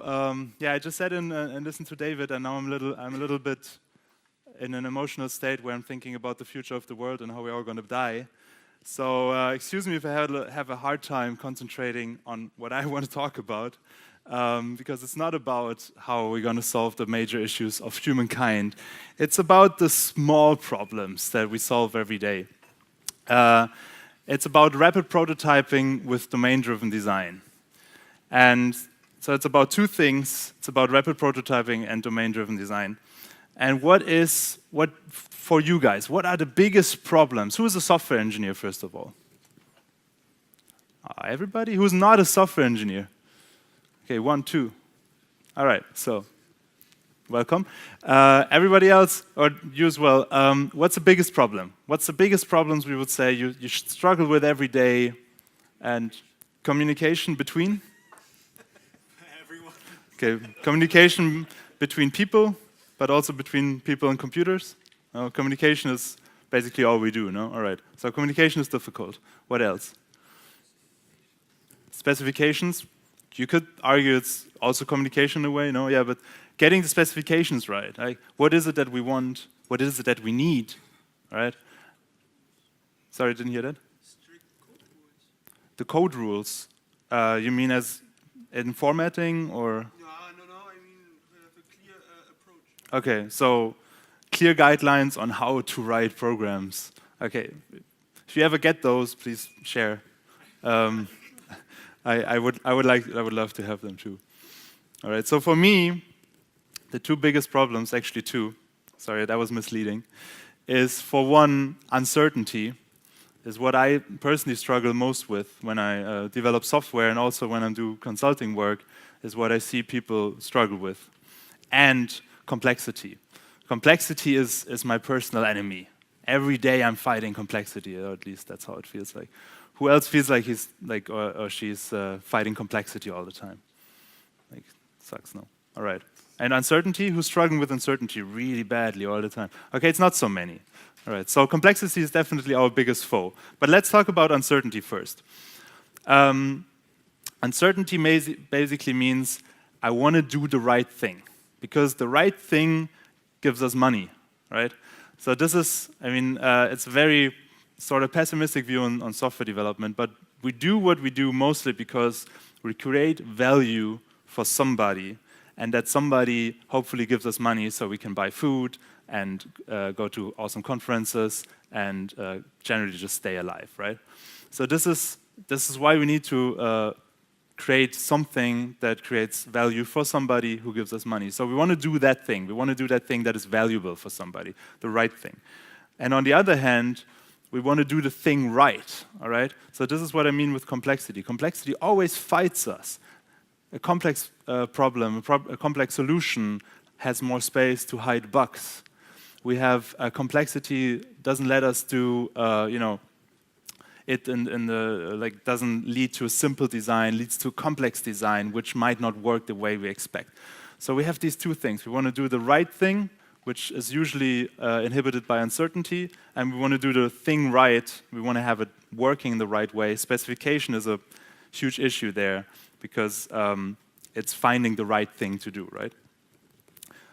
yeah, I just sat in and listened to David, and now I'm a little bit in an emotional state where I'm thinking about the future of the world and how we're all going to die. So excuse me if I have a hard time concentrating on what I want to talk about, because it's not about how we're going to solve the major issues of humankind. It's about the small problems that we solve every day. It's about rapid prototyping with domain-driven design. And so it's about two things. It's about rapid prototyping and domain-driven design. And what for you guys, what are the biggest problems? Who is a software engineer, first of all? Everybody? Who's not a software engineer? Okay, 1, 2. All right, so welcome. Everybody else, or you as well, what's the biggest problem? What's the biggest problems we would say you struggle with every day? And communication between? Everyone. Okay, communication between people, but also between people and computers. Communication is basically all we do, no? All right, so communication is difficult. What else? Specifications. You could argue it's also communication in a way, no? Yeah, but getting the specifications right. Like, what is it that we want? What is it that we need? All right? Sorry, didn't hear that? Strict code rules. The code rules. You mean as in formatting or? No, I mean have a clear approach. Okay, so clear guidelines on how to write programs. Okay, if you ever get those, please share. I would love to have them too. All right, so for me, the two biggest problems, actually two, sorry, that was misleading, is for one, uncertainty is what I personally struggle most with when I develop software, and also when I do consulting work, is what I see people struggle with. And complexity. Complexity is my personal enemy. Every day I'm fighting complexity, or at least that's how it feels like. Who else feels like he's like or she's fighting complexity all the time? Like, sucks, no? All right. And uncertainty, who's struggling with uncertainty really badly all the time? Okay, it's not so many. All right, so complexity is definitely our biggest foe. But let's talk about uncertainty first. Uncertainty basically means I want to do the right thing, because the right thing gives us money, right? So this is, I mean, it's a very sort of pessimistic view on software development, but we do what we do mostly because we create value for somebody, and that somebody hopefully gives us money so we can buy food and go to awesome conferences and generally just stay alive, right? So this is why we need to create something that creates value for somebody who gives us money. So we want to do that thing. We want to do that thing that is valuable for somebody, the right thing. And on the other hand, we want to do the thing right, all right? So this is what I mean with complexity. Complexity always fights us. A complex problem, a complex solution has more space to hide bugs. We have complexity doesn't let us do, it doesn't lead to a simple design, leads to complex design, which might not work the way we expect. So we have these two things. We want to do the right thing, which is usually inhibited by uncertainty, and we want to do the thing right. We want to have it working in the right way. Specification is a huge issue there, because it's finding the right thing to do, right?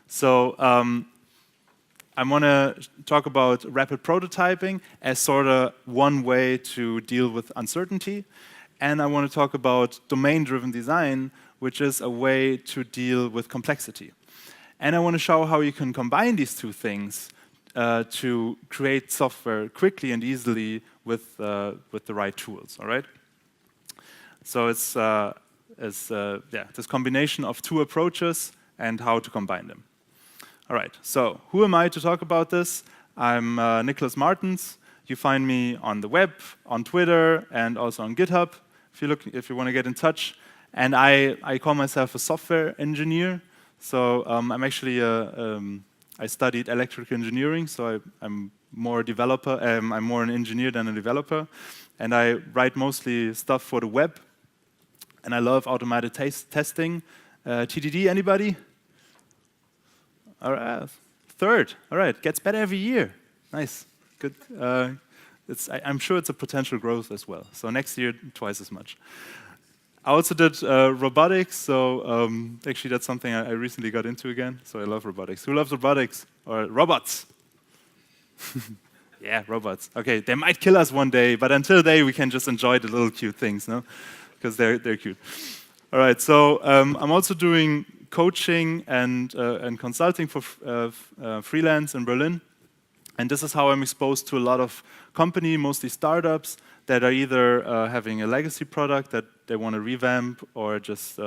So I want to talk about rapid prototyping as sort of one way to deal with uncertainty, and I want to talk about domain-driven design, which is a way to deal with complexity. And I want to show how you can combine these two things to create software quickly and easily with the right tools, all right? So it's this combination of two approaches and how to combine them. All right, so who am I to talk about this? I'm Nikolas Martens. You find me on the web, on Twitter, and also on GitHub if you want to get in touch. And I call myself a software engineer. So I'm actually I studied electrical engineering, so I'm more a developer. I'm more an engineer than a developer, and I write mostly stuff for the web. And I love automated testing. TDD, anybody? All right, third. All right, gets better every year. Nice, good. I'm sure it's a potential growth as well. So next year, twice as much. I also did robotics, so actually that's something I recently got into again. So I love robotics. Who loves robotics or robots? Yeah, robots. Okay, they might kill us one day, but until then we can just enjoy the little cute things, no? Because they're cute. All right, so I'm also doing coaching and consulting for freelance in Berlin. And this is how I'm exposed to a lot of company, mostly startups, that are either having a legacy product that they want to revamp or just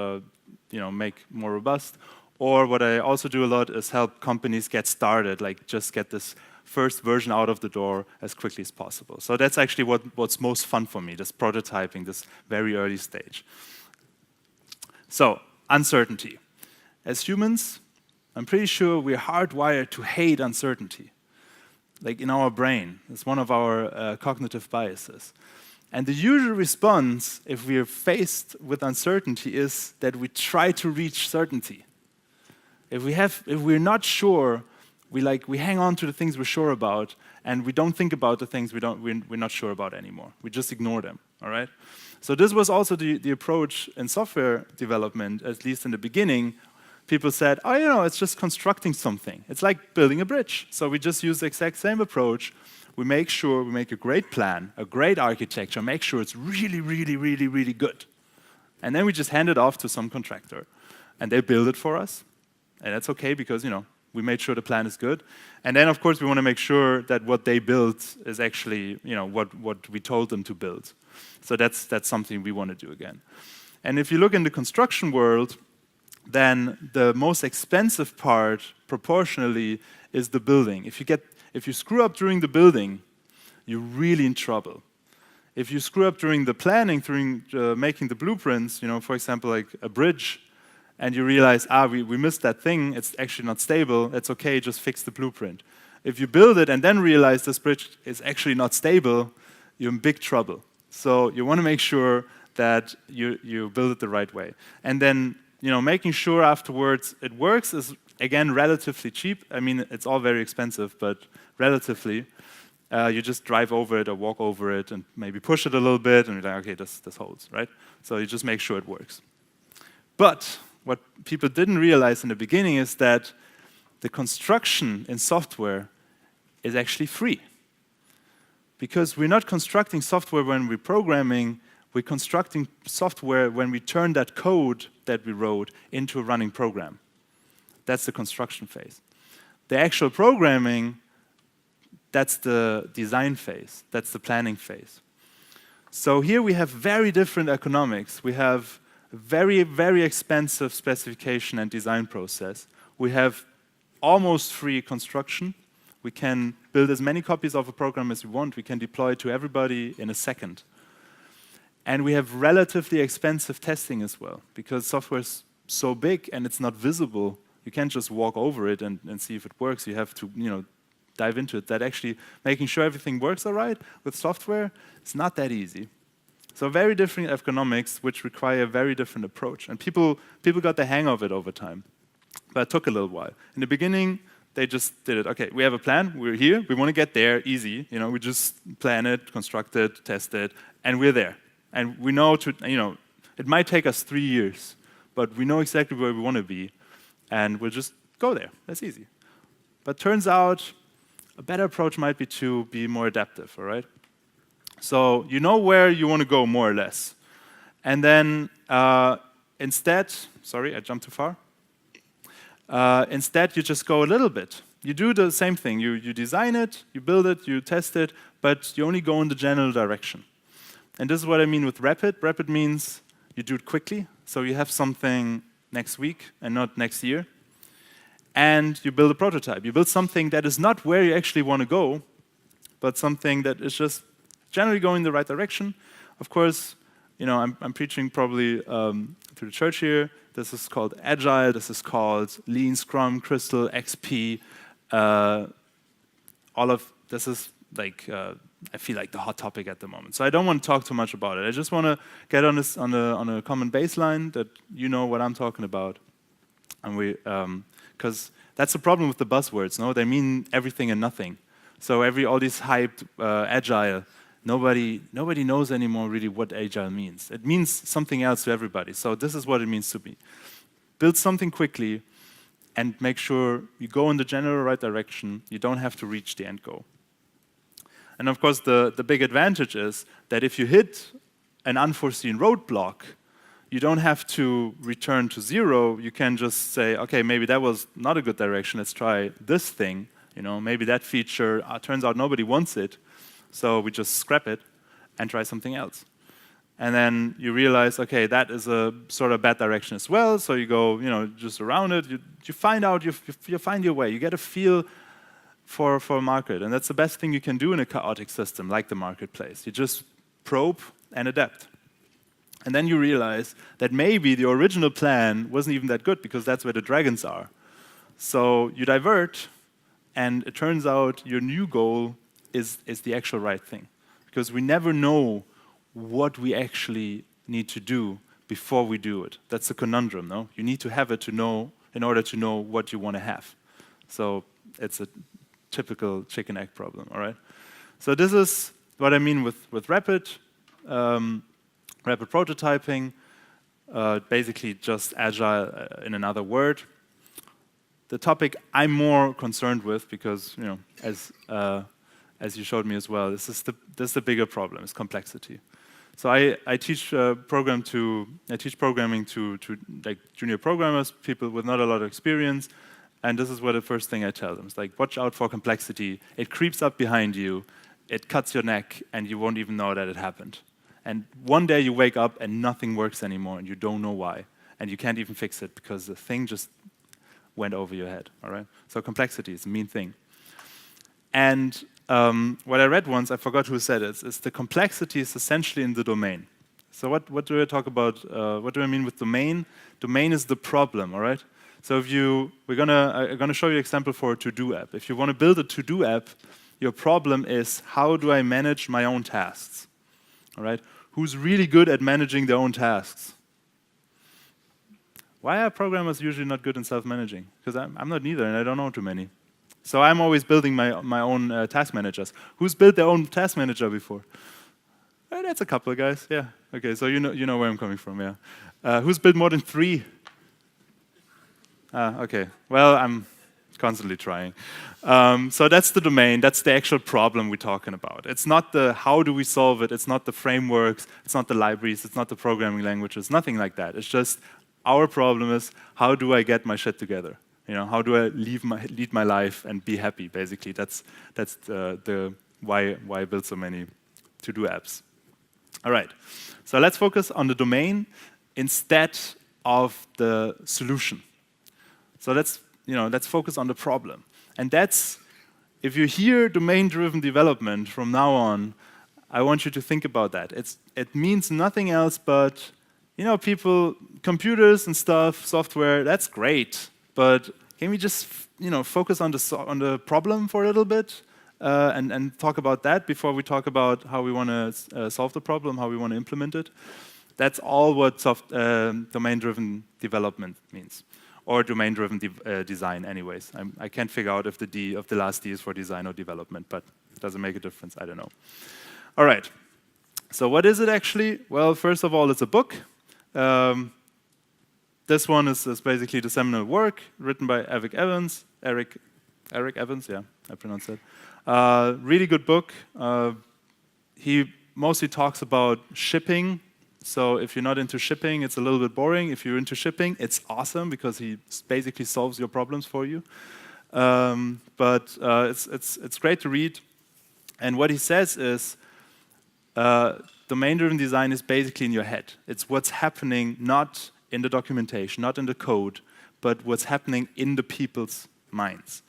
make more robust. Or what I also do a lot is help companies get started, like just get this first version out of the door as quickly as possible. So that's actually what's most fun for me, this prototyping, this very early stage. So, uncertainty. As humans, I'm pretty sure we're hardwired to hate uncertainty. Like in our brain, it's one of our cognitive biases. And the usual response, if we are faced with uncertainty, is that we try to reach certainty. If we're not sure, we hang on to the things we're sure about, and we don't think about the things we're not sure about anymore. We just ignore them. All right. So this was also the approach in software development, at least in the beginning. People said, oh, it's just constructing something. It's like building a bridge. So we just use the exact same approach. We make sure we make a great plan, a great architecture, make sure it's really, really, really, really good. And then we just hand it off to some contractor. And they build it for us. And that's okay because, we made sure the plan is good. And then, of course, we want to make sure that what they built is actually, what we told them to build. So that's something we want to do again. And if you look in the construction world, then the most expensive part, proportionally, is the building. If you screw up during the building, you're really in trouble. If you screw up during the planning, during making the blueprints, for example, like a bridge, and you realize, we missed that thing, it's actually not stable, it's okay, just fix the blueprint. If you build it and then realize this bridge is actually not stable, you're in big trouble. So you want to make sure that you build it the right way. And then, making sure afterwards it works is, again, relatively cheap. I mean, it's all very expensive, but relatively. You just drive over it or walk over it and maybe push it a little bit, and you're like, okay, this holds, right? So you just make sure it works. But what people didn't realize in the beginning is that the construction in software is actually free. Because we're not constructing software when we're programming, we're constructing software when we turn that code that we wrote into a running program. That's the construction phase. The actual programming, that's the design phase, that's the planning phase. So here we have very different economics. We have a very, very expensive specification and design process. We have almost free construction. We can build as many copies of a program as we want. We can deploy it to everybody in a second. And we have relatively expensive testing as well, because software is so big and it's not visible. You can't just walk over it and see if it works. You have to, dive into it. That actually making sure everything works all right with software, it's not that easy. So very different economics, which require a very different approach. And people got the hang of it over time. But it took a little while. In the beginning, they just did it. Okay, we have a plan. We're here. We want to get there easy. We just plan it, construct it, test it, and we're there. And we know it might take us 3 years, but we know exactly where we want to be, and we'll just go there. That's easy. But turns out a better approach might be to be more adaptive, all right? So you know where you want to go, more or less. And then instead, sorry, I jumped too far. Instead, you just go a little bit. You do the same thing. You design it, you build it, you test it, but you only go in the general direction. And this is what I mean with rapid. Rapid means you do it quickly, so you have something next week and not next year. And you build a prototype. You build something that is not where you actually want to go, but something that is just generally going in the right direction. Of course, I'm preaching probably to the church here. This is called Agile. This is called Lean, Scrum, Crystal, XP. All of this is like I feel like the hot topic at the moment. So I don't want to talk too much about it. I just want to get on a common baseline that you know what I'm talking about, and because that's the problem with the buzzwords. No, they mean everything and nothing. So all these hyped agile, nobody knows anymore really what agile means. It means something else to everybody. So this is what it means to me. Build something quickly and make sure you go in the general right direction. You don't have to reach the end goal. And of course, the big advantage is that if you hit an unforeseen roadblock, you don't have to return to zero. You can just say, okay, maybe that was not a good direction. Let's try this thing. Maybe that feature turns out nobody wants it, so we just scrap it and try something else. And then you realize, okay, that is a sort of bad direction as well. So you go, just around it. You find out, you find your way. You get a feel for a market, and that's the best thing you can do in a chaotic system like the marketplace. You just probe and adapt. And then you realize that maybe the original plan wasn't even that good because that's where the dragons are. So you divert, and it turns out your new goal is the actual right thing. Because we never know what we actually need to do before we do it. That's a conundrum, no? You need to have it to know in order to know what you want to have. So it's a typical chicken egg problem, all right? So this is what I mean with rapid prototyping, basically just agile in another word. The topic I'm more concerned with, because as you showed me as well, this is the bigger problem, is complexity. So I teach programming to like junior programmers, people with not a lot of experience, and this is what the first thing I tell them. It's like, watch out for complexity. It creeps up behind you, it cuts your neck, and you won't even know that it happened. And one day you wake up and nothing works anymore, and you don't know why, and you can't even fix it because the thing just went over your head. All right. So complexity is a mean thing. And what I read once, I forgot who said it, is the complexity is essentially in the domain. So what do I talk about? What do I mean with domain? Domain is the problem, all right? So if I'm gonna show you an example for a to-do app. If you want to build a to-do app, your problem is, how do I manage my own tasks? All right? Who's really good at managing their own tasks? Why are programmers usually not good in self-managing? Because I'm not neither, and I don't know too many. So I'm always building my own task managers. Who's built their own task manager before? That's a couple of guys, yeah. Okay, so you know where I'm coming from, yeah. Who's built more than 3? Okay, well, I'm constantly trying. So that's the domain, that's the actual problem we're talking about. It's not the how do we solve it, it's not the frameworks, it's not the libraries, it's not the programming languages, nothing like that. It's just our problem is, how do I get my shit together? How do I lead my life and be happy, basically. That's the why I build so many to-do apps. All right, so let's focus on the domain instead of the solution. So let's focus on the problem. And that's, if you hear domain-driven development from now on, I want you to think about that. It means nothing else but, computers and stuff, software, that's great. But can we just, focus on the problem for a little bit and talk about that before we talk about how we want to solve the problem, how we want to implement it? That's all what domain-driven development means, or domain-driven design, anyways. I can't figure out if the last D is for design or development, but it doesn't make a difference. I don't know. All right. So what is it actually? Well, first of all, it's a book. This one is basically the seminal work written by Eric Evans, yeah, I pronounced it. Really good book. He mostly talks about shipping. So if you're not into shipping, it's a little bit boring. If you're into shipping, it's awesome because he basically solves your problems for you. But it's great to read. And what he says is, domain-driven design is basically in your head. It's what's happening not in the documentation, not in the code, but what's happening in the people's minds.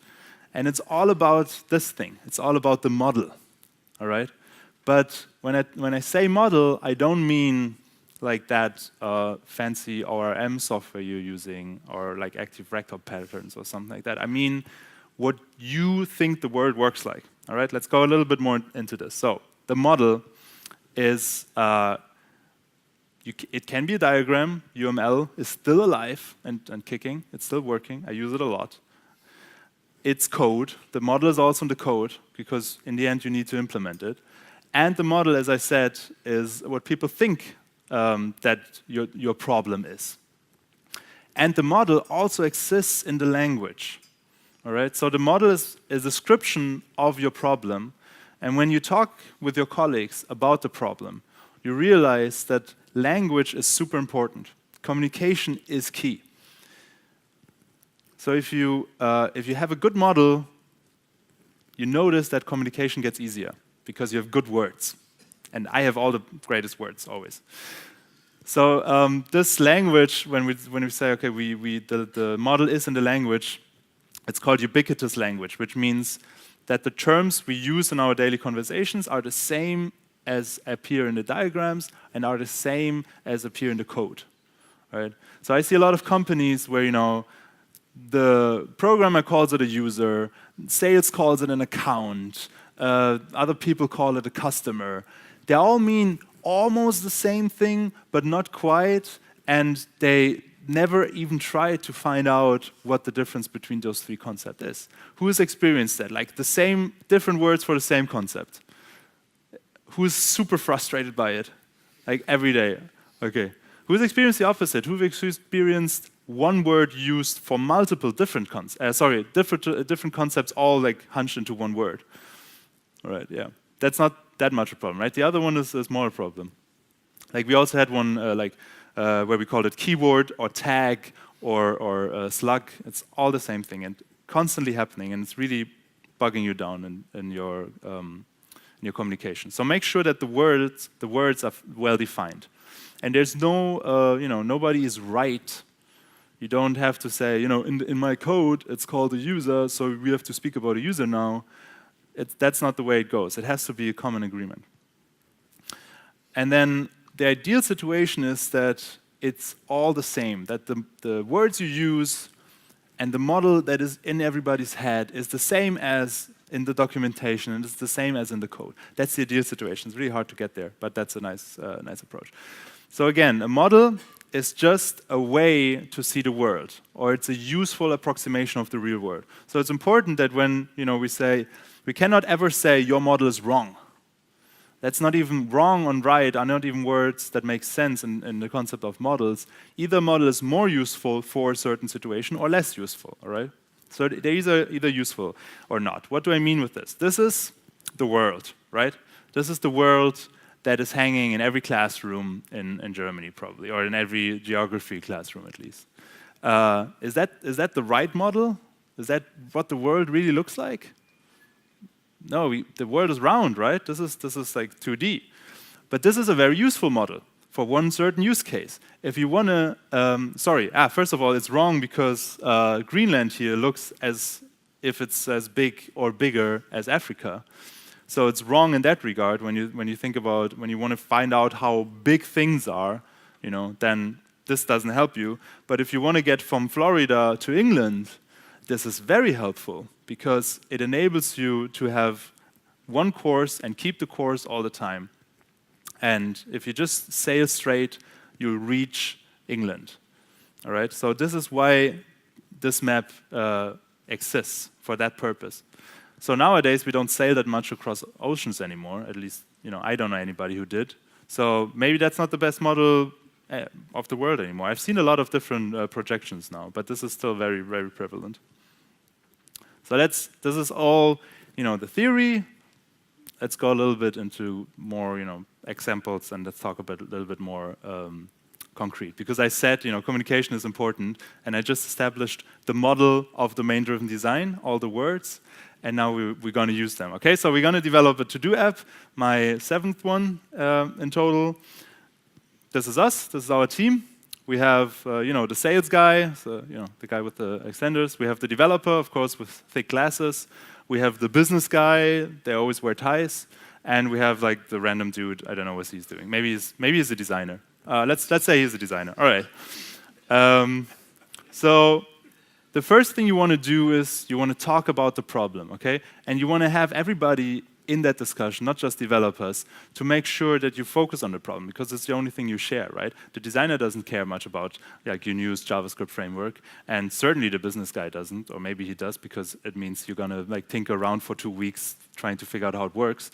And it's all about this thing. It's all about the model, all right? But when I say model, I don't mean like that fancy ORM software you're using or like active record patterns or something like that. I mean what you think the world works like, all right? Let's go a little bit more into this. So the model is, it can be a diagram. UML is still alive and kicking. It's still working. I use it a lot. It's code. The model is also in the code because in the end you need to implement it. And the model, as I said, is what people think that your problem is. And the model also exists in the language. All right? So the model is a description of your problem. And when you talk with your colleagues about the problem, you realize that language is super important. Communication is key. So if you have a good model, you notice that communication gets easier because you have good words. And I have all the greatest words always. So this language, when we say, okay, the model is in the language, it's called ubiquitous language, which means that the terms we use in our daily conversations are the same as appear in the diagrams and are the same as appear in the code. Right? So I see a lot of companies where, the programmer calls it a user, sales calls it an account, other people call it a customer. They all mean almost the same thing, but not quite, and they never even try to find out what the difference between those three concepts is. Who's experienced that? Like the same, different words for the same concept. Who's super frustrated by it? Like every day. Okay. Who's experienced the opposite? Who've experienced one word used for multiple different different concepts all like hunched into one word? All right, yeah. That's not that much a problem, right? The other one is more a problem. Like we also had one where we called it keyword or tag or slug. It's all the same thing and constantly happening, and it's really bugging you down in your communication. So make sure that the words are well defined. And there's no, nobody is right. You don't have to say, in my code, it's called a user, so we have to speak about a user now. That's not the way it goes. It has to be a common agreement. And then the ideal situation is that it's all the same, that the words you use and the model that is in everybody's head is the same as in the documentation, and it's the same as in the code. That's the ideal situation. It's really hard to get there, but that's a nice approach. So again, a model is just a way to see the world, or it's a useful approximation of the real world. So it's important that when we cannot ever say your model is wrong. That's not even wrong and right are not even words that make sense in the concept of models. Either model is more useful for a certain situation or less useful, all right? So they're either useful or not. What do I mean with this? This is the world, right? This is the world that is hanging in every classroom in Germany probably, or in every geography classroom at least. Is that the right model? Is that what the world really looks like? No, the world is round, right? This is like 2D. But this is a very useful model for one certain use case. If you want to, first of all, it's wrong because Greenland here looks as if it's as big or bigger as Africa. So it's wrong in that regard when you think about, when you want to find out how big things are, then this doesn't help you. But if you want to get from Florida to England, this is very helpful because it enables you to have one course and keep the course all the time. And if you just sail straight, you'll reach England. All right? So this is why this map exists, for that purpose. So nowadays, we don't sail that much across oceans anymore. At least, I don't know anybody who did. So maybe that's not the best model of the world anymore. I've seen a lot of different projections now, but this is still very, very prevalent. So this is all, the theory. Let's go a little bit into more, examples, and let's talk about a little bit more concrete. Because I said, communication is important, and I just established the model of domain-driven design, all the words, and now we're going to use them. Okay, so we're going to develop a to-do app, my 7th one in total. This is us. This is our team. We have, the sales guy, so, the guy with the extenders. We have the developer, of course, with thick glasses. We have the business guy. They always wear ties. And we have like the random dude. I don't know what he's doing. Maybe he's a designer. Let's say he's a designer. All right. So the first thing you want to do is you want to talk about the problem, okay? And you want to have everybody in that discussion, not just developers, to make sure that you focus on the problem, because it's the only thing you share, right? The designer doesn't care much about like your newest JavaScript framework, and certainly the business guy doesn't, or maybe he does because it means you're gonna like tinker around for 2 weeks trying to figure out how it works.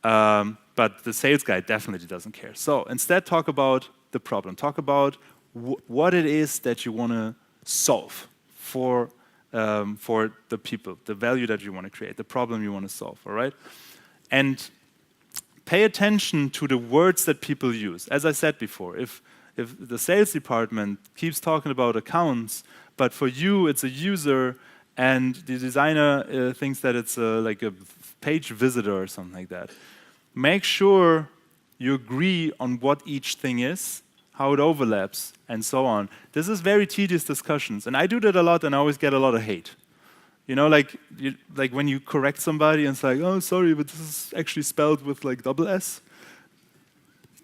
But the sales guy definitely doesn't care. So instead, talk about the problem. Talk about what it is that you want to solve for the people, the value that you want to create, the problem you want to solve, all right? And pay attention to the words that people use. As I said before, if the sales department keeps talking about accounts, but for you it's a user, and the designer thinks that it's like a page visitor or something like that, make sure you agree on what each thing is, how it overlaps, and so on. This is very tedious discussions, and I do that a lot, and I always get a lot of hate. You know, like when you correct somebody and it's like, oh, sorry, but this is actually spelled with like double S.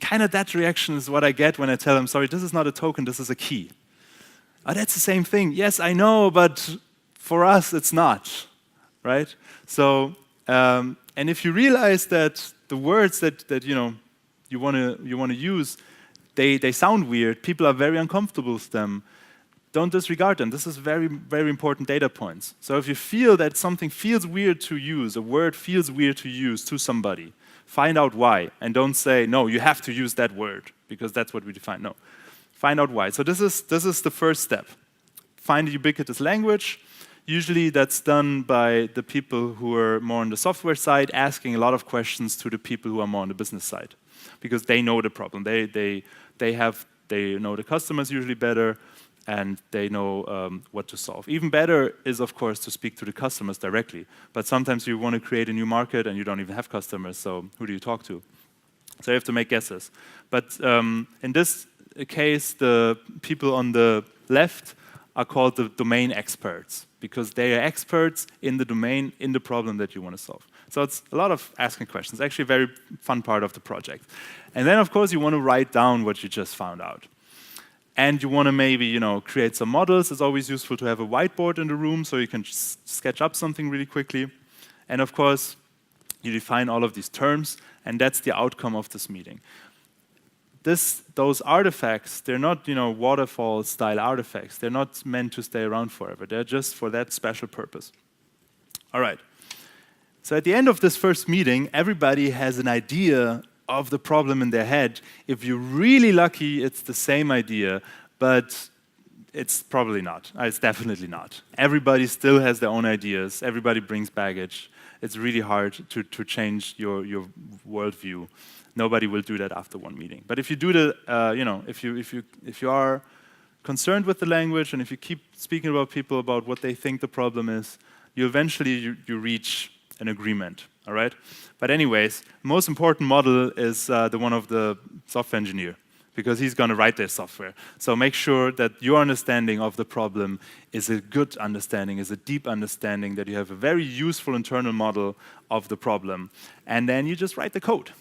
Kind of that reaction is what I get when I tell them, sorry, this is not a token, this is a key. Oh, that's the same thing. Yes, I know, but for us, it's not, right? So, and if you realize that the words that you want to use, they sound weird, people are very uncomfortable with them, don't disregard them. This is very, very important data points. So if you feel that something feels weird to use, a word feels weird to use to somebody, find out why, and don't say, no, you have to use that word, because that's what we define. No, find out why. So this is the first step. Find a ubiquitous language. Usually that's done by the people who are more on the software side, asking a lot of questions to the people who are more on the business side, because they know the problem. They know the customers usually better, and they know what to solve. Even better is, of course, to speak to the customers directly. But sometimes you want to create a new market and you don't even have customers, so who do you talk to? So you have to make guesses. But in this case, the people on the left are called the domain experts, because they are experts in the domain, in the problem that you want to solve. So it's a lot of asking questions, actually a very fun part of the project. And then, of course, you want to write down what you just found out. And you want to maybe, create some models. It's always useful to have a whiteboard in the room so you can sketch up something really quickly. And of course, you define all of these terms, and that's the outcome of this meeting. Those artifacts, they're not, waterfall-style artifacts. They're not meant to stay around forever. They're just for that special purpose. All right. So at the end of this first meeting, everybody has an idea of the problem in their head. If you're really lucky, it's the same idea, but it's probably not. It's definitely not. Everybody still has their own ideas. Everybody brings baggage. It's really hard to change your worldview. Nobody will do that after one meeting. But if you do if you are concerned with the language, and if you keep speaking about people about what they think the problem is, you eventually reach an agreement. All right. But anyways, most important model is the one of the software engineer, because he's going to write their software. So make sure that your understanding of the problem is a good understanding, is a deep understanding, that you have a very useful internal model of the problem. And then you just write the code.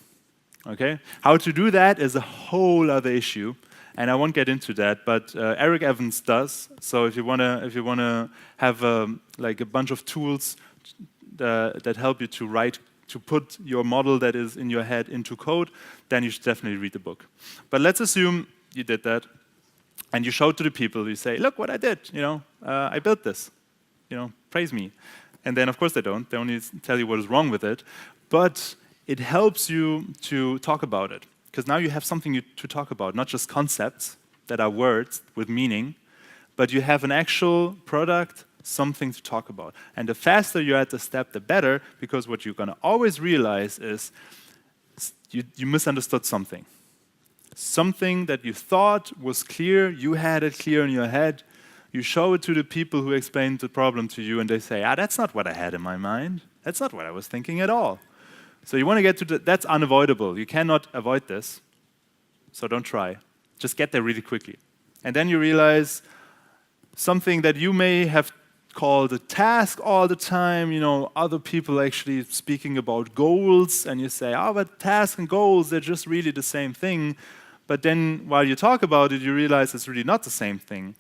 Okay? How to do that is a whole other issue, and I won't get into that, but Eric Evans does. So if you want to have a bunch of tools that help you to put your model that is in your head into code, then you should definitely read the book. But let's assume you did that, and you show to the people. You say, "Look what I did! I built this. Praise me." And then, of course, they don't. They only tell you what is wrong with it. But it helps you to talk about it, because now you have something to talk about, not just concepts that are words with meaning, but you have an actual product, something to talk about. And the faster you're at the step, the better, because what you're going to always realize is you misunderstood something. Something that you thought was clear, you had it clear in your head, you show it to the people who explained the problem to you, and they say, that's not what I had in my mind. That's not what I was thinking at all. So you want to get to that's unavoidable. You cannot avoid this, so don't try. Just get there really quickly. And then you realize something that you may have called a task all the time, other people actually speaking about goals, and you say, but task and goals, they're just really the same thing. But then while you talk about it, you realize it's really not the same thing.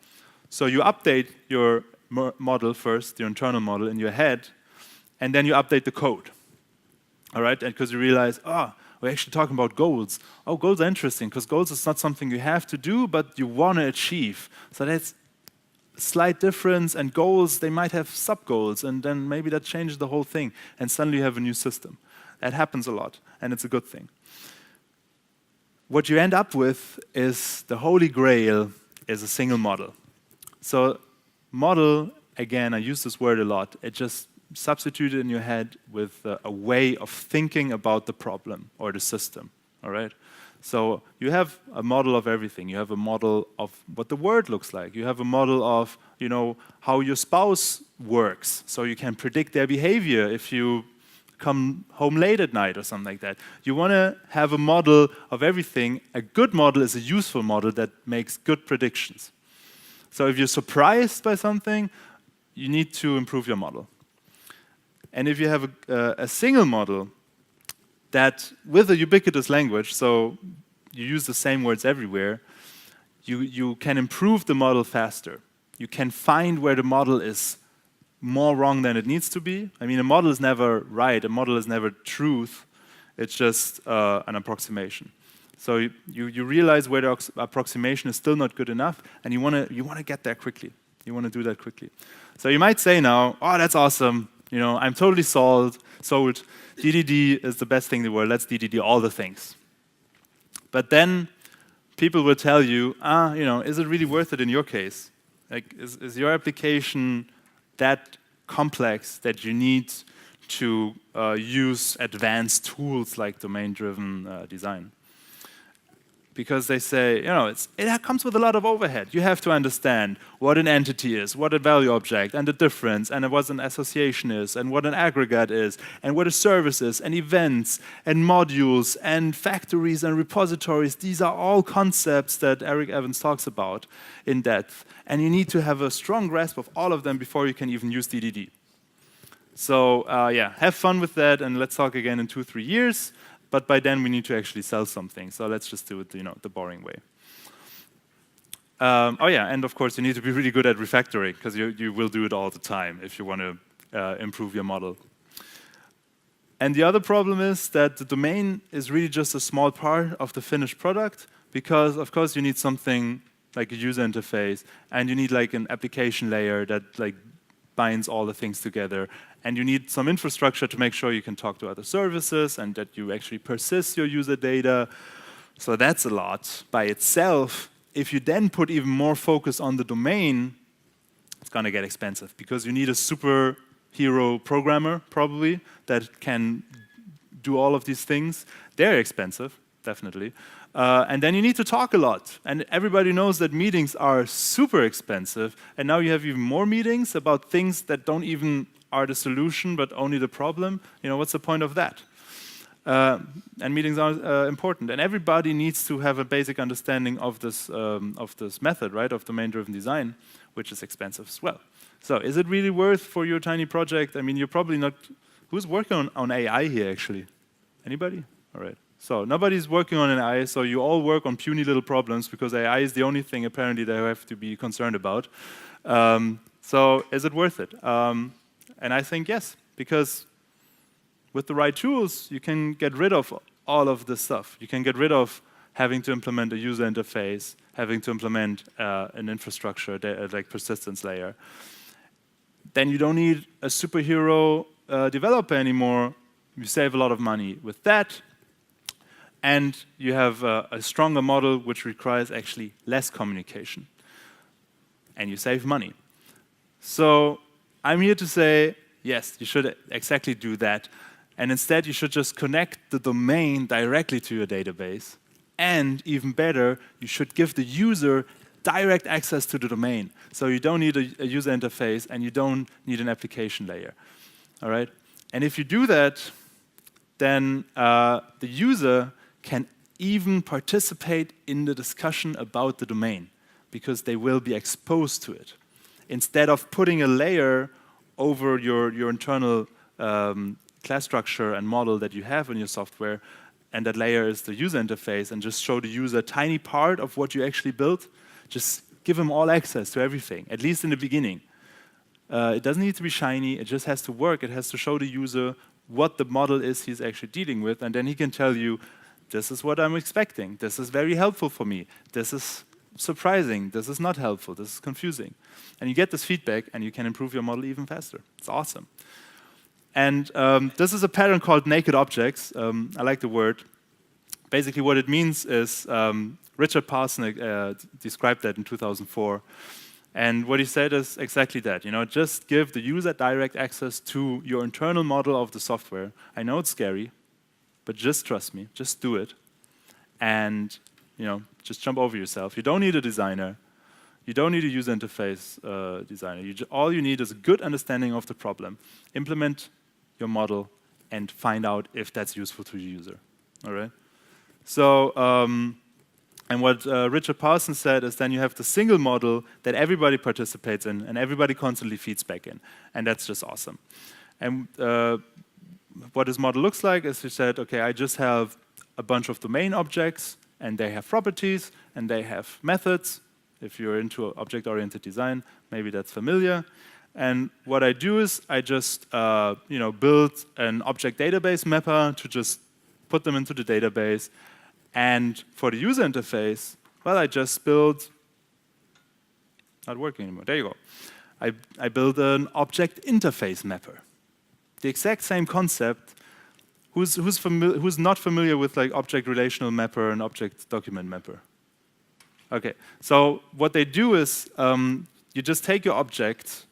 So you update your model first, your internal model in your head, and then you update the code. All right, and because you realize, we're actually talking about goals. Oh, goals are interesting, because goals is not something you have to do, but you want to achieve. So that's a slight difference, and goals, they might have sub-goals, and then maybe that changes the whole thing, and suddenly you have a new system. That happens a lot, and it's a good thing. What you end up with is the holy grail is a single model. So model, again, I use this word a lot. It just substitute it in your head with a way of thinking about the problem or the system, all right? So you have a model of everything. You have a model of what the world looks like. You have a model of, how your spouse works, so you can predict their behavior if you come home late at night or something like that. You want to have a model of everything. A good model is a useful model that makes good predictions. So if you're surprised by something, you need to improve your model. And if you have a single model that, with a ubiquitous language, so you use the same words everywhere, you can improve the model faster. You can find where the model is more wrong than it needs to be. I mean, a model is never right. A model is never truth. It's just an approximation. So you realize where the approximation is still not good enough, and you want to get there quickly. You want to do that quickly. So you might say now, oh, that's awesome. I'm totally sold. DDD is the best thing in the world. Let's DDD all the things. But then people will tell you, is it really worth it in your case? Like, is your application that complex that you need to use advanced tools like domain-driven design? Because they say, it comes with a lot of overhead. You have to understand what an entity is, what a value object, and the difference, and what an association is, and what an aggregate is, and what a service is, and events, and modules, and factories, and repositories. These are all concepts that Eric Evans talks about in depth. And you need to have a strong grasp of all of them before you can even use DDD. So have fun with that, and let's talk again in 2-3 years. But by then, we need to actually sell something. So let's just do it, the boring way. And of course, you need to be really good at refactoring, because you will do it all the time if you want to improve your model. And the other problem is that the domain is really just a small part of the finished product, because, of course, you need something like a user interface, and you need like an application layer that binds all the things together. And you need some infrastructure to make sure you can talk to other services and that you actually persist your user data. So that's a lot by itself. If you then put even more focus on the domain, it's going to get expensive, because you need a superhero programmer, probably, that can do all of these things. They're expensive, definitely. And then you need to talk a lot. And everybody knows that meetings are super expensive. And now you have even more meetings about things that don't even are the solution, but only the problem. What's the point of that? And meetings are important. And everybody needs to have a basic understanding of this method, right, of domain-driven design, which is expensive as well. So is it really worth for your tiny project? I mean, you're probably not... Who's working on AI here, actually? Anybody? All right. So nobody's working on an AI, so you all work on puny little problems, because AI is the only thing, apparently, that you have to be concerned about. So is it worth it? And I think yes, because with the right tools, you can get rid of all of this stuff. You can get rid of having to implement a user interface, having to implement an infrastructure, like persistence layer. Then you don't need a superhero developer anymore. You save a lot of money with that. And you have a stronger model which requires actually less communication. And you save money. So I'm here to say, yes, you should exactly do that. And instead, you should just connect the domain directly to your database. And even better, you should give the user direct access to the domain. So you don't need a user interface, and you don't need an application layer. All right? And if you do that, then the user can even participate in the discussion about the domain, because they will be exposed to it. Instead of putting a layer over your internal class structure and model that you have in your software, and that layer is the user interface, and just show the user a tiny part of what you actually built, just give them all access to everything, at least in the beginning. It doesn't need to be shiny, it just has to work. It has to show the user what the model is he's actually dealing with, and then he can tell you, this is what I'm expecting, this is very helpful for me, this is surprising, this is not helpful, this is confusing. And you get this feedback, and you can improve your model even faster. It's awesome. And this is a pattern called naked objects. I like the word. Basically, what it means is Richard Parsons described that in 2004. And what he said is exactly that. Just give the user direct access to your internal model of the software. I know it's scary, but just trust me. Just do it. And just jump over yourself. You don't need a designer. You don't need a user interface designer. All you need is a good understanding of the problem. Implement your model and find out if that's useful to the user. All right? So, and what Richard Parsons said is then you have the single model that everybody participates in and everybody constantly feeds back in. And that's just awesome. And what this model looks like is he said, okay, I just have a bunch of domain objects and they have properties and they have methods. If you're into object-oriented design, maybe that's familiar. And what I do is I just build an object database mapper to just put them into the database. And for the user interface, well, I just build, not working anymore, there you go. I build an object interface mapper. The exact same concept. Who's not familiar with like object relational mapper and object document mapper? Okay, so what they do is you just take your object,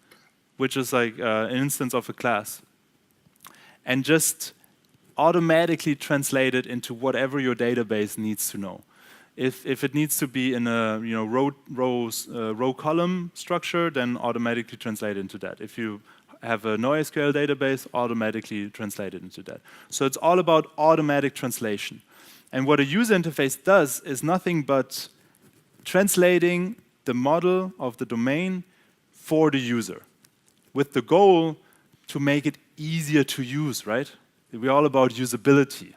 which is like an instance of a class, and just automatically translate it into whatever your database needs to know. If it needs to be in a row column structure, then automatically translate into that. If you have a NoSQL database, automatically translate it into that. So it's all about automatic translation. And what a user interface does is nothing but translating the model of the domain for the user, with the goal to make it easier to use, right? We're all about usability.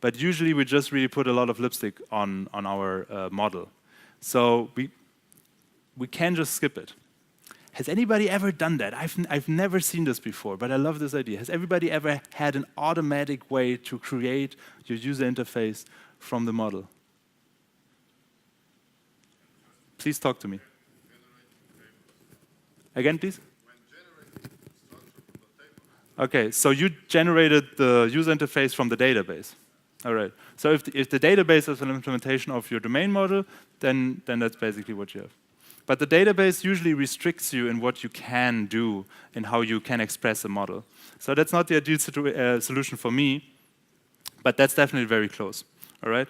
But usually we just really put a lot of lipstick on our model. So we can just skip it. Has anybody ever done that? I've never seen this before, but I love this idea. Has everybody ever had an automatic way to create your user interface from the model? Please talk to me. Again, please? Okay, so you generated the user interface from the database. All right. So if the database is an implementation of your domain model, then that's basically what you have. But the database usually restricts you in what you can do and how you can express a model. So that's not the ideal solution for me, but that's definitely very close. All right.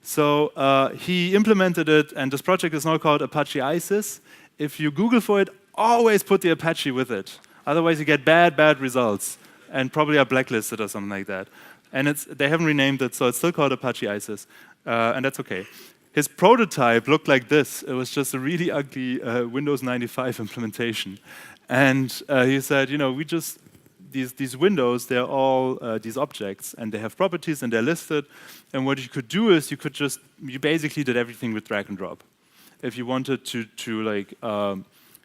So he implemented it, and this project is now called Apache ISIS. If you Google for it, always put the Apache with it. Otherwise, you get bad results, and probably are blacklisted or something like that. And they haven't renamed it, so it's still called Apache ISIS, and that's okay. His prototype looked like this. It was just a really ugly Windows 95 implementation. And he said, these windows, they're all these objects, and they have properties, and they're listed. And what you could do is you basically did everything with drag and drop. If you wanted to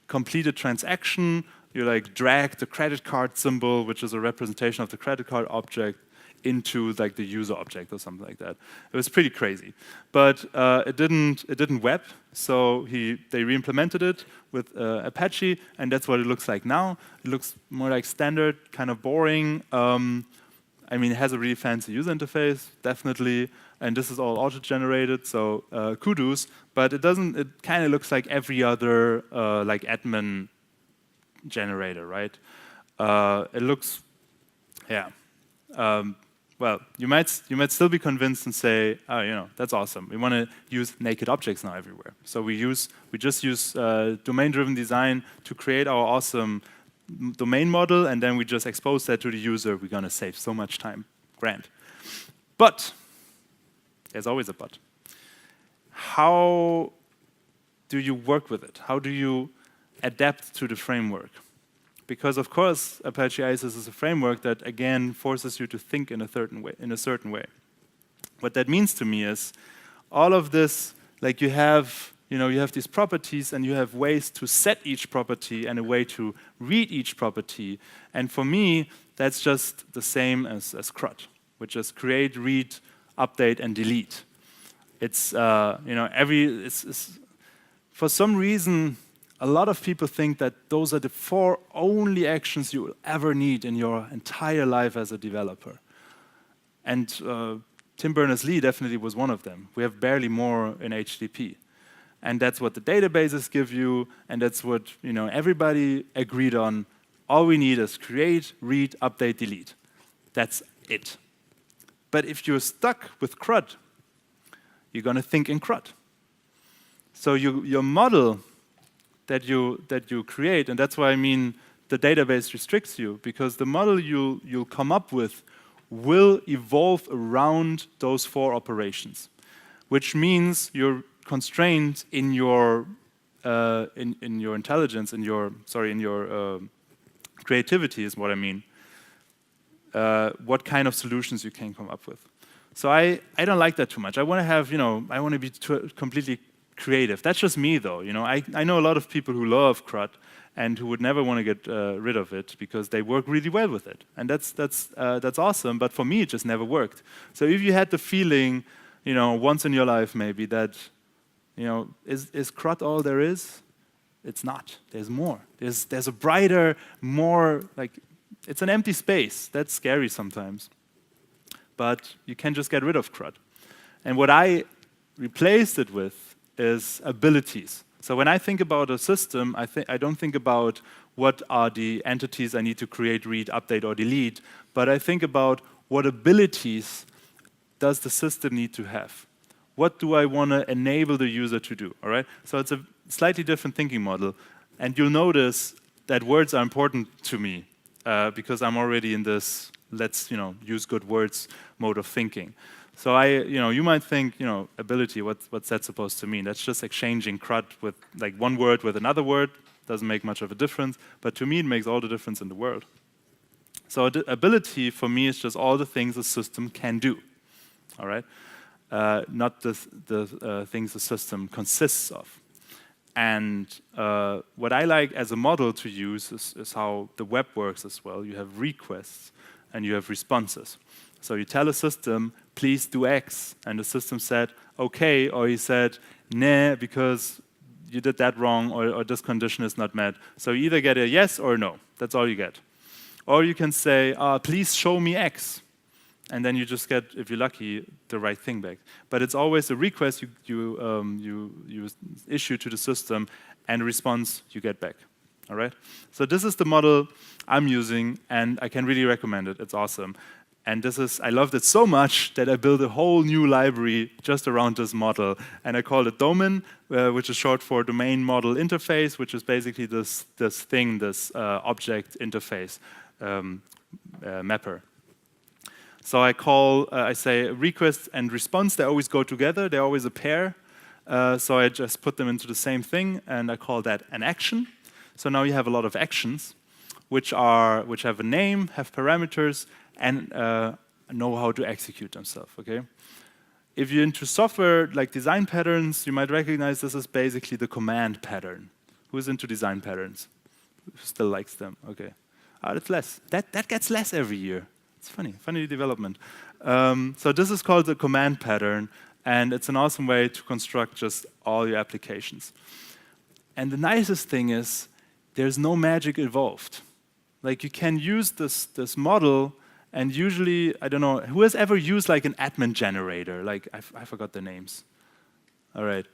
complete a transaction, you drag the credit card symbol, which is a representation of the credit card object, into the user object or something like that. It was pretty crazy, but it didn't web. So they re-implemented it with Apache, and that's what it looks like now. It looks more like standard, kind of boring. It has a really fancy user interface, definitely, and this is all auto-generated, so kudos. But it doesn't. It kind of looks like every other admin generator, right? It looks, yeah. Well, you might still be convinced and say, oh, that's awesome. We want to use naked objects now everywhere. So we just use domain-driven design to create our awesome domain model, and then we just expose that to the user. We're going to save so much time. Grand. But there's always a but. How do you work with it? How do you adapt to the framework? Because of course, Apache ISIS is a framework that again forces you to think in a certain way. What that means to me is all of this, you have these properties and you have ways to set each property and a way to read each property. And for me, that's just the same as CRUD, which is create, read, update, and delete. It's for some reason a lot of people think that those are the 4 only actions you will ever need in your entire life as a developer. And Tim Berners-Lee definitely was one of them. We have barely more in HTTP. And that's what the databases give you, and that's what everybody agreed on. All we need is create, read, update, delete. That's it. But if you're stuck with CRUD, you're going to think in CRUD. So your model that you create, and that's why I mean the database restricts you, because the model you'll come up with will evolve around those 4 operations, which means you're constrained in your intelligence, in your creativity is what I mean. What kind of solutions you can come up with. So I don't like that too much. I want to have, I want to be completely creative. That's just me, though. I know a lot of people who love CRUD and who would never want to get rid of it because they work really well with it, and that's awesome. But for me, it just never worked. So if you had the feeling, once in your life maybe that, is CRUD all there is? It's not. There's more. There's a brighter, more it's an empty space. That's scary sometimes. But you can just get rid of CRUD. And what I replaced it with is abilities. So when I think about a system, I don't think about what are the entities I need to create, read, update, or delete, but I think about what abilities does the system need to have. What do I want to enable the user to do, all right? So it's a slightly different thinking model. And you'll notice that words are important to me because I'm already in this let's use good words mode of thinking. So you might think ability. What's that supposed to mean? That's just exchanging CRUD with one word with another word. Doesn't make much of a difference, but to me it makes all the difference in the world. So ability for me is just all the things a system can do. All right, not the things the system consists of. And what I like as a model to use is how the web works as well. You have requests and you have responses. So you tell a system, please do X, and the system said, okay, or he said, nah, because you did that wrong, or this condition is not met. So you either get a yes or a no. That's all you get. Or you can say, please show me X. And then you just get, if you're lucky, the right thing back. But it's always a request you issue to the system, and a response you get back. All right? So this is the model I'm using, and I can really recommend it. It's awesome. And I loved it so much that I built a whole new library just around this model. And I called it Domain, which is short for Domain Model Interface, which is basically this object interface mapper. So I say request and response, they always go together, they're always a pair. So I just put them into the same thing, and I call that an action. So now you have a lot of actions, which have a name, have parameters, and know how to execute themselves, okay? If you're into software like design patterns, you might recognize this as basically the command pattern. Who's into design patterns? Who still likes them? Okay. That's less. That gets less every year. It's funny development. So this is called the command pattern, and it's an awesome way to construct just all your applications. And the nicest thing is there's no magic involved. Like you can use this model, and usually, I don't know, who has ever used like an admin generator? Like I forgot the names. All right.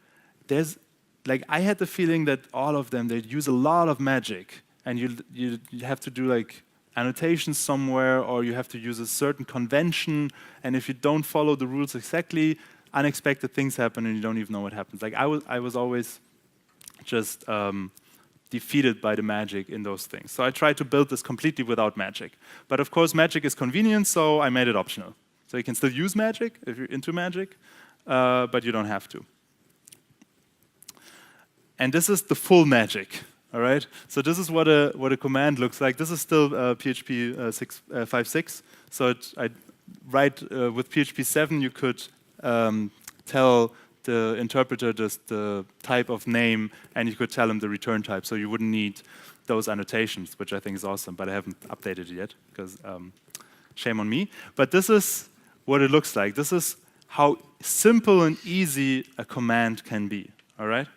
I had the feeling that all of them, they'd use a lot of magic, and you have to do like annotations somewhere, or you have to use a certain convention, and if you don't follow the rules exactly, unexpected things happen and you don't even know what happens. Like I was always just defeated by the magic in those things. So I tried to build this completely without magic. But of course magic is convenient, so I made it optional. So you can still use magic if you're into magic, but you don't have to. And this is the full magic. All right, so this is what a command looks like. This is still PHP 5.6. So I write with PHP 7, you could tell the interpreter just the type of name, and you could tell him the return type. So you wouldn't need those annotations, which I think is awesome. But I haven't updated it yet because shame on me. But this is what it looks like. This is how simple and easy a command can be. All right.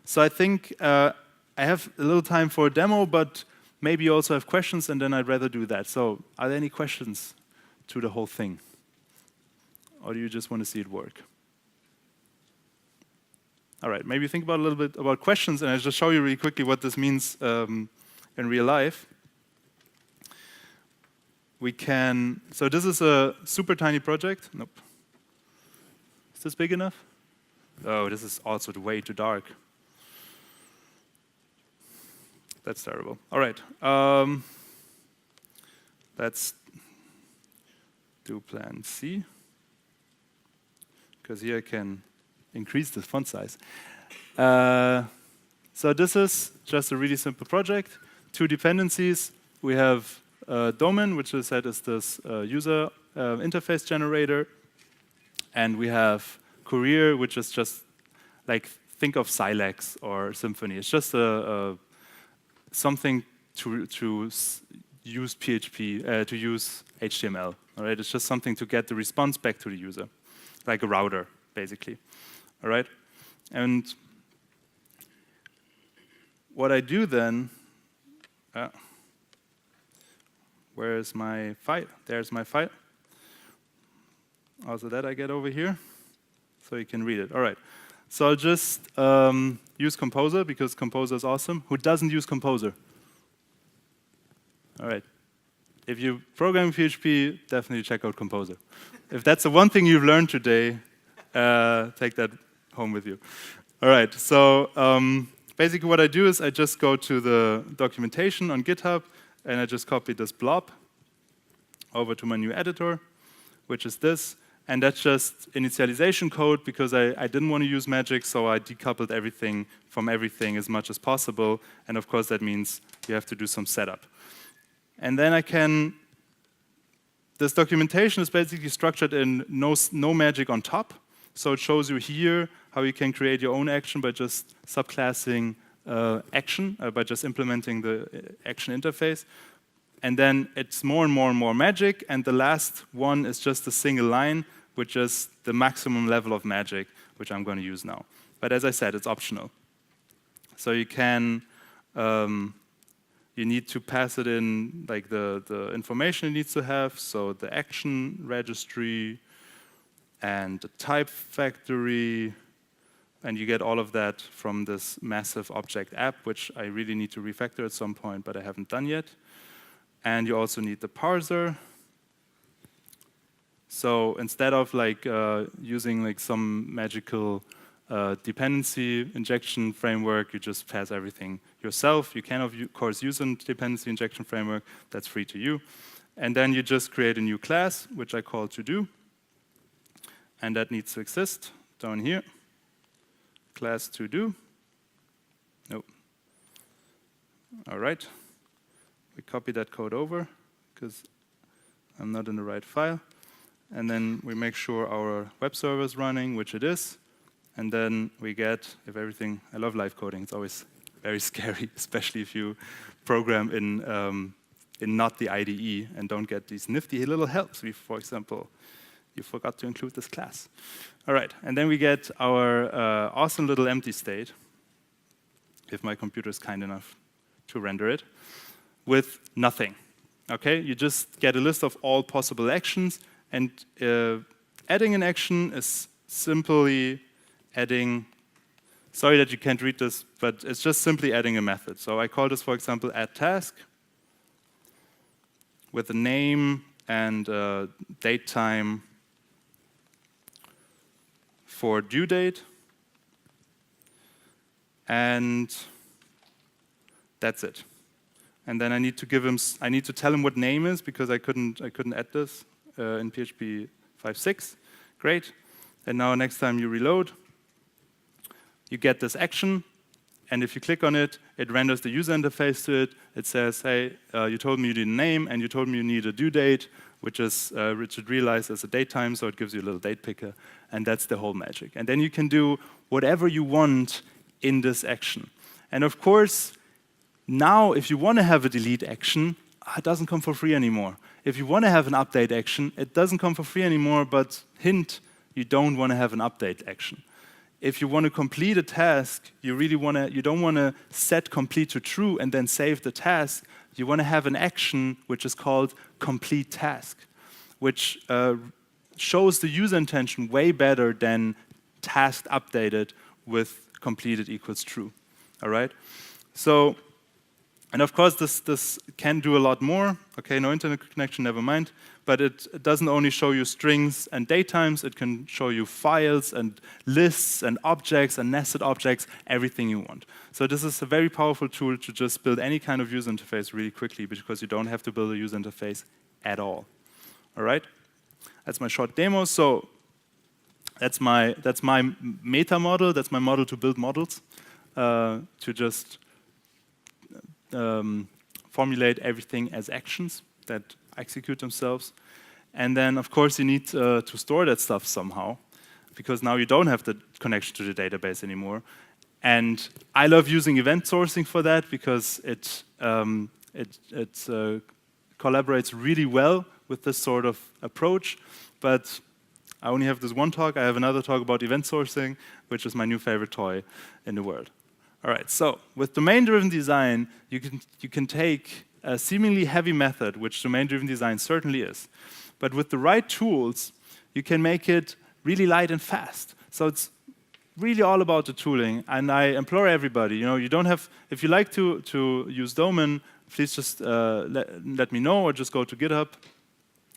So I think I have a little time for a demo, but maybe you also have questions, and then I'd rather do that. So are there any questions to the whole thing? Or do you just want to see it work? All right, maybe think about a little bit about questions, and I'll just show you really quickly what this means in real life. So this is a super tiny project. Nope. Is this big enough? Oh, this is also way too dark. That's terrible. All right. Let's do plan C, because here I can increase the font size. So this is just a really simple project. 2 dependencies. We have domain, which is set as this user interface generator, and we have courier, which is just like, think of Silex or Symfony. It's just something to use PHP, to use HTML. All right, it's just something to get the response back to the user, like a router, basically. All right, and what I do then, where is my file? There's my file. Also that I get over here, so you can read it. All right, so I'll just use Composer, because Composer is awesome. Who doesn't use Composer? All right, if you program PHP, definitely check out Composer. If that's the one thing you've learned today, take that home with you. All right, so basically what I do is I just go to the documentation on GitHub, and I just copy this blob over to my new editor, which is this. And that's just initialization code, because I didn't want to use magic, so I decoupled everything from everything as much as possible. And of course, that means you have to do some setup. And then this documentation is basically structured in no magic on top. So it shows you here how you can create your own action by just subclassing action, by just implementing the action interface. And then it's more and more and more magic, and the last one is just a single line, which is the maximum level of magic, which I'm going to use now. But as I said, it's optional. So you need to pass it in, like the information it needs to have, so the action registry and the type factory, and you get all of that from this massive object app, which I really need to refactor at some point, but I haven't done yet. And you also need the parser. So instead of using like some magical dependency injection framework, you just pass everything yourself. You can, of course, use a dependency injection framework. That's free to you. And then you just create a new class, which I call to-do. And that needs to exist down here. Class to-do. Nope. All right. We copy that code over, because I'm not in the right file. And then we make sure our web server is running, which it is. And then we get, if everything, I love live coding. It's always very scary, especially if you program in not the IDE and don't get these nifty little helps. For example, you forgot to include this class. All right, and then we get our awesome little empty state, if my computer is kind enough to render it, with nothing. Okay, you just get a list of all possible actions, and adding an action is simply adding, sorry that you can't read this, but it's just simply adding a method. So I call this, for example, add task with a name and date time for due date, and that's it. And then I need to tell him what name is, because I couldn't add this in PHP 5.6. Great. And now next time you reload, you get this action, and if you click on it, it renders the user interface to it. It says, hey, you told me you need a name, and you told me you need a due date, which it realized as a date time, so it gives you a little date picker, and that's the whole magic. And then you can do whatever you want in this action. And of course, now if you want to have a delete action, it doesn't come for free anymore. If you want to have an update action, it doesn't come for free anymore, but hint, you don't want to have an update action. if you want to complete a task, you don't want to set complete to true and then save the task. You want to have an action which is called complete task, which shows the user intention way better than task updated with completed equals true. All right? So, and of course, this can do a lot more. Okay, no internet connection, never mind. But it doesn't only show you strings and datetimes, it can show you files and lists and objects and nested objects, everything you want. So this is a very powerful tool to just build any kind of user interface really quickly because you don't have to build a user interface at all. All right? That's my short demo. So that's my meta model. That's my model to build models, to just formulate everything as actions that execute themselves. And then, of course, you need to store that stuff somehow, because now you don't have the connection to the database anymore. And I love using event sourcing for that because it collaborates really well with this sort of approach. But I only have this one talk. I have another talk about event sourcing, which is my new favorite toy in the world. All right, so with domain-driven design, you can take a seemingly heavy method, which domain-driven design certainly is, but with the right tools, you can make it really light and fast. So it's really all about the tooling, and I implore everybody, you don't have, if you like to use Domain, please just let me know, or just go to GitHub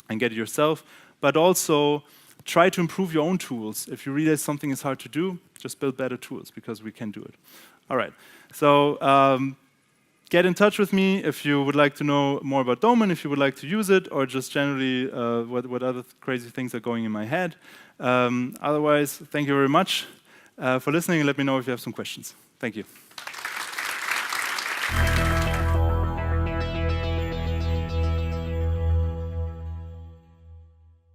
and get it yourself, but also try to improve your own tools. If you realize something is hard to do, just build better tools, because we can do it. All right, so get in touch with me if you would like to know more about Domain, if you would like to use it, or just generally what other crazy things are going in my head. Otherwise, thank you very much for listening, and let me know if you have some questions. Thank you.